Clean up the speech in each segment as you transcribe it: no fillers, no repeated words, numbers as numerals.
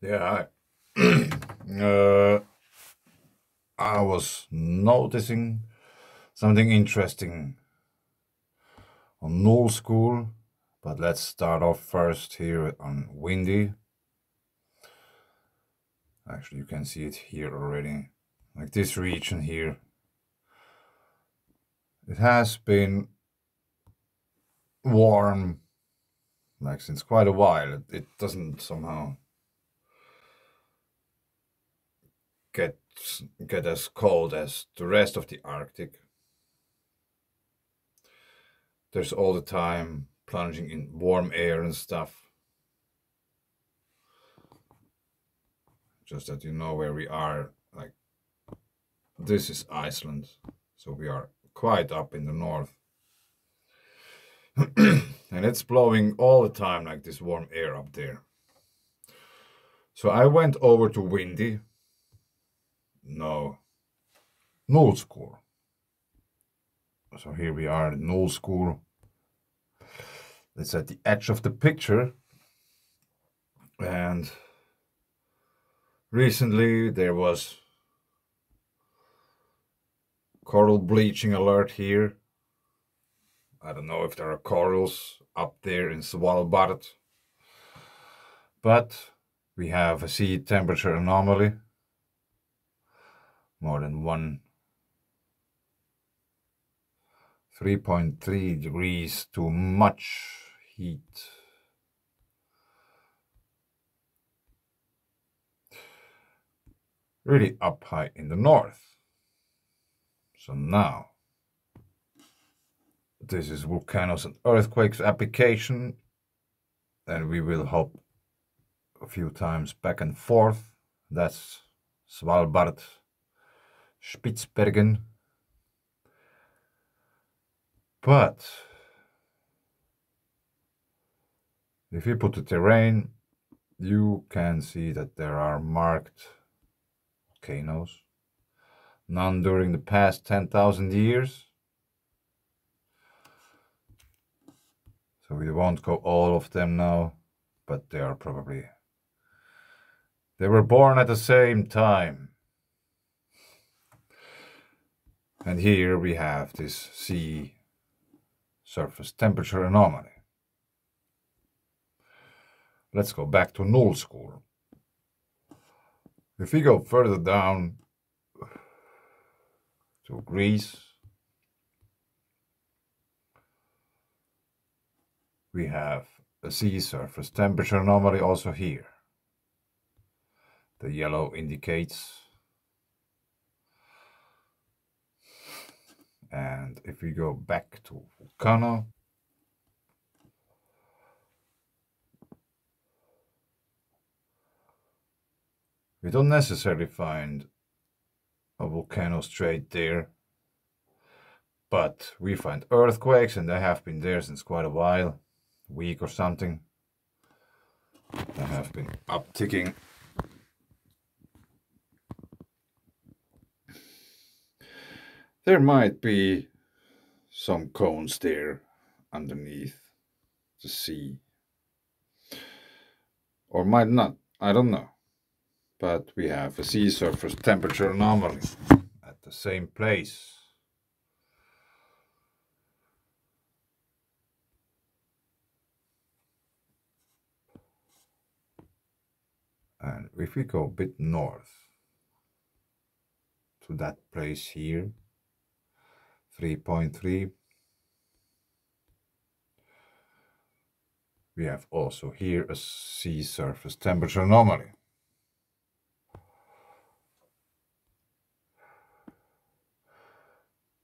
Yeah, uh, I was noticing something interesting on Null School, but let's start off first here on Windy. Actually, you can see it here already. Like this region here. It has been warm, like since quite a while. It doesn't somehow get get as cold as the rest of the Arctic. There's all the time plunging in warm air and stuff. Just that you know where we are. Like this is Iceland, so we are quite up in the north. And it's blowing all the time like this warm air up there. So I went over to Windy. No, Null School. So here we are at Null School. It's at the edge of the picture. And recently there was coral bleaching alert here. I don't know if there are corals up there in Svalbard. But we have a sea temperature anomaly. More than 3.3 degrees too much heat. Really up high in the north. So now, this is volcanoes and earthquakes application, and we will hop a few times back and forth. That's Svalbard, Spitsbergen. But if you put the terrain, you can see that there are marked volcanoes. None during the past 10,000 years. So we won't go all of them now, but they are probably... They were born at the same time. And here we have this sea surface temperature anomaly. Let's go back to Null School. If we go further down to Greece, we have a sea surface temperature anomaly also here. The yellow indicates. And if we go back to Volcano, we don't necessarily find a volcano straight there, but we find earthquakes, and they have been there since quite a while, a week or something. They have been upticking. There might be some cones there underneath the sea, or might not, I don't know. But we have a sea surface temperature anomaly at the same place. And if we go a bit north to that place here, 3.3, we have also here a sea surface temperature anomaly.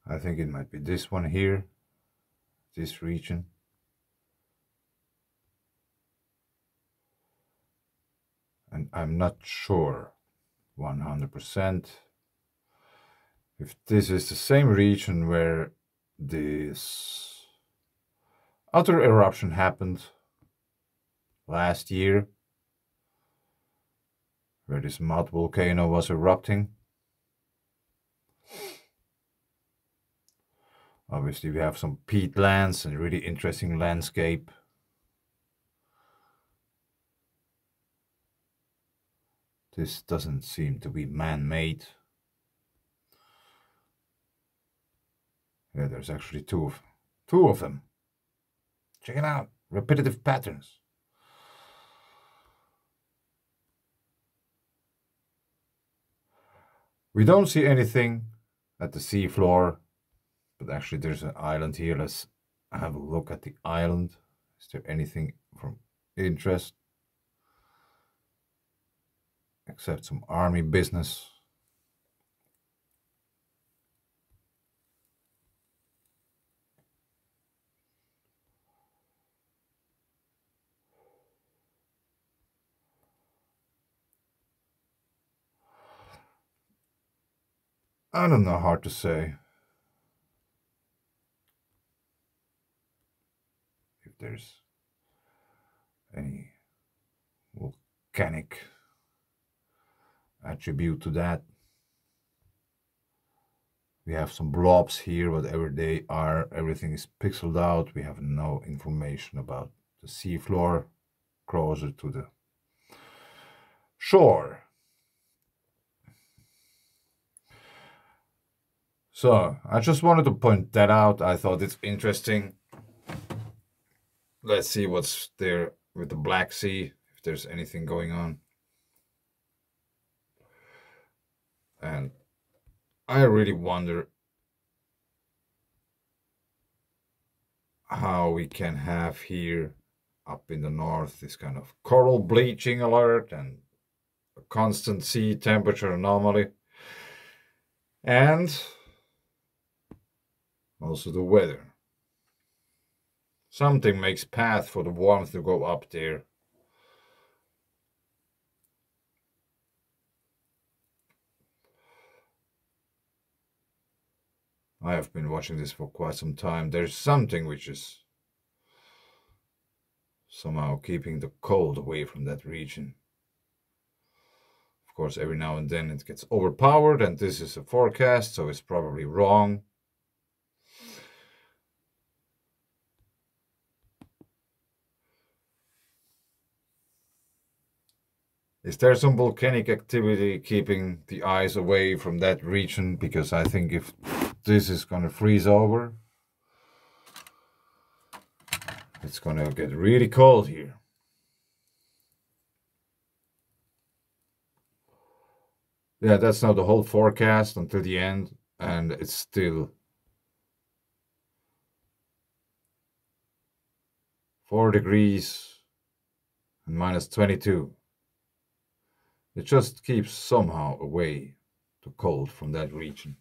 I think it might be this one here, this region. And I'm not sure 100% if this is the same region where this other eruption happened last year, where this mud volcano was erupting. Obviously we have some peatlands and really interesting landscape. This doesn't seem to be man-made. Yeah, there's actually two of them. Check it out. Repetitive patterns. We don't see anything at the seafloor, but actually there's an island here. Let's have a look at the island. Is there anything from interest? Except some army business. I don't know how to say if there's any volcanic attribute to that. We have some blobs here, whatever they are, everything is pixeled out. We have no information about the seafloor closer to the shore. So I just wanted to point that out. I thought it's interesting. Let's see what's there with the Black Sea, if there's anything going on. And I really wonder how we can have here up in the north this kind of coral bleaching alert and a constant sea temperature anomaly. And also the weather. Something makes path for the warmth to go up there. I have been watching this for quite some time. There's something which is somehow keeping the cold away from that region. Of course, every now and then it gets overpowered, and this is a forecast, so it's probably wrong. Is there some volcanic activity keeping the eyes away from that region? Because I think if this is going to freeze over, it's going to get really cold here. Yeah, that's now the whole forecast until the end, and it's still 4 degrees and minus 22. It just keeps somehow away the cold from that region.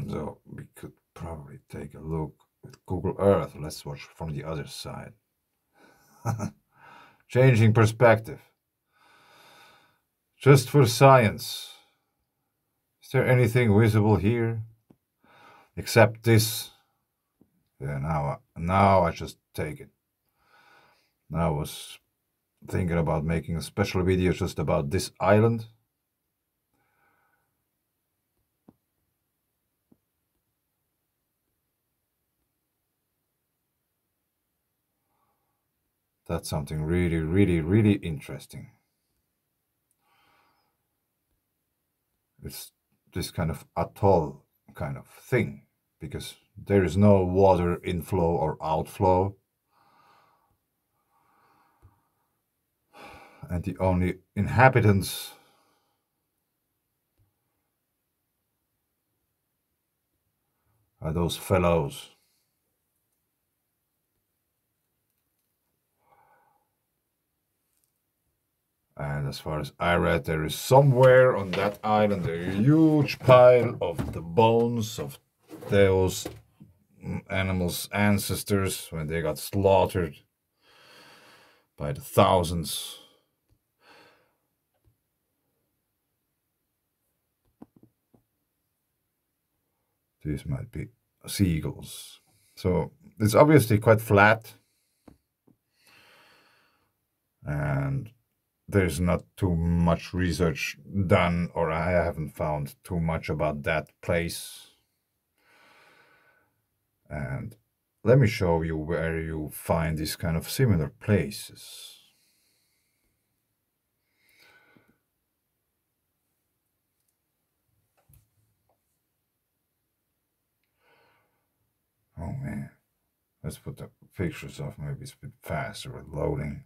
So we could probably take a look with Google Earth. Let's watch from the other side. Changing perspective. Just for science. Is there anything visible here? Except this. Yeah, now I just take it. Now I was thinking about making a special video just about this island. That's something really, really, really interesting. It's this kind of atoll kind of thing, because there is no water inflow or outflow. And the only inhabitants are those fellows. And as far as I read, there is somewhere on that island a huge pile of the bones of those animals' ancestors when they got slaughtered by the thousands. These might be seagulls. So it's obviously quite flat. And there's not too much research done, or I haven't found too much about that place. And Let me show you where you find these kind of similar places. Oh man, let's put the pictures off. Maybe it's a bit faster with loading.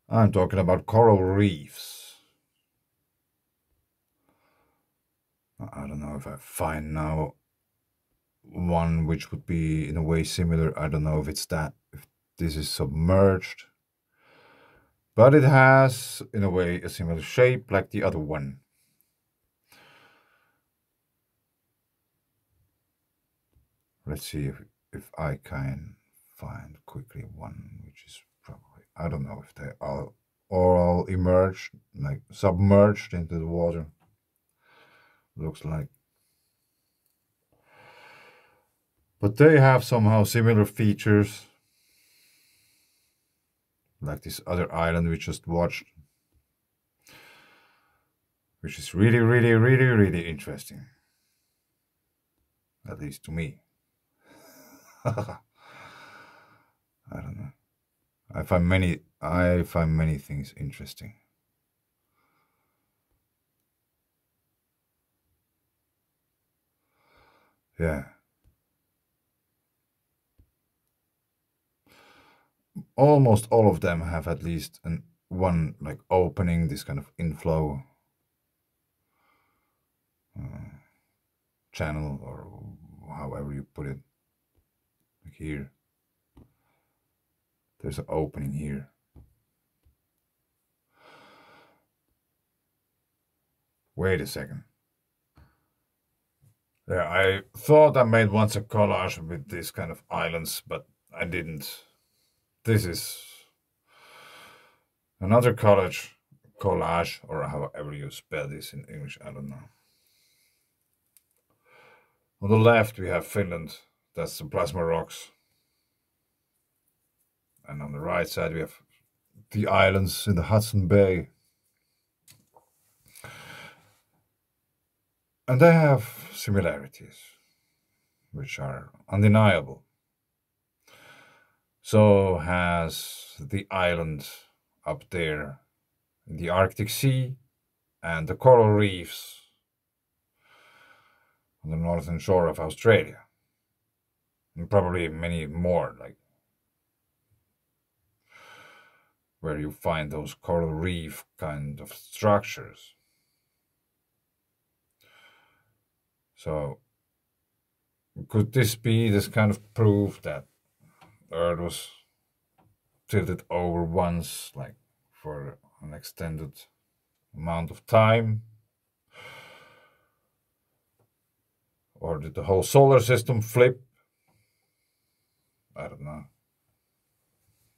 I'm talking about coral reefs. I don't know if I find now one which would be in a way similar. I don't know if it's that, if this is submerged, but it has in a way a similar shape like the other one. Let's see if I can find quickly one which is probably, I don't know if they are all emerged, like submerged into the water. Looks like. But they have somehow similar features. Like this other island we just watched. Which is really, really, really, really interesting. At least to me. I don't know. I find many things interesting. Yeah. Almost all of them have at least one like opening, this kind of inflow channel, or however you put it. Like here. There's an opening here. Wait a second. Yeah, I thought I made once a collage with these kind of islands, but I didn't. This is another collage, or however you spell this in English, I don't know. On the left we have Finland, that's the plasma rocks. And on the right side we have the islands in the Hudson Bay. And they have similarities, which are undeniable. So has the island up there in the Arctic Sea and the coral reefs on the northern shore of Australia. And probably many more, like where you find those coral reef kind of structures. So could this be this kind of proof that Earth was tilted over once, like for an extended amount of time? Or did the whole solar system flip? I don't know.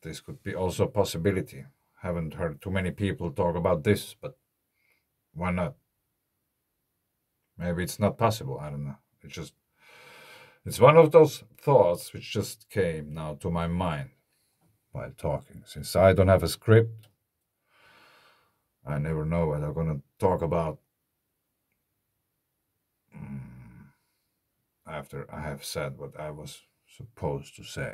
This could be also a possibility. Haven't heard too many people talk about this, but why not? Maybe it's not possible. I don't know. It's one of those thoughts which just came now to my mind while talking. Since I don't have a script, I never know what I'm going to talk about after I have said what I was supposed to say.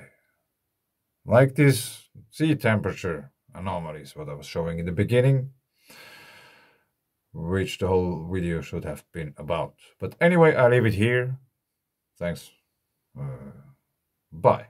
Like this sea temperature anomalies, what I was showing in the beginning, which the whole video should have been about. But anyway, I leave it here. Thanks. Bye.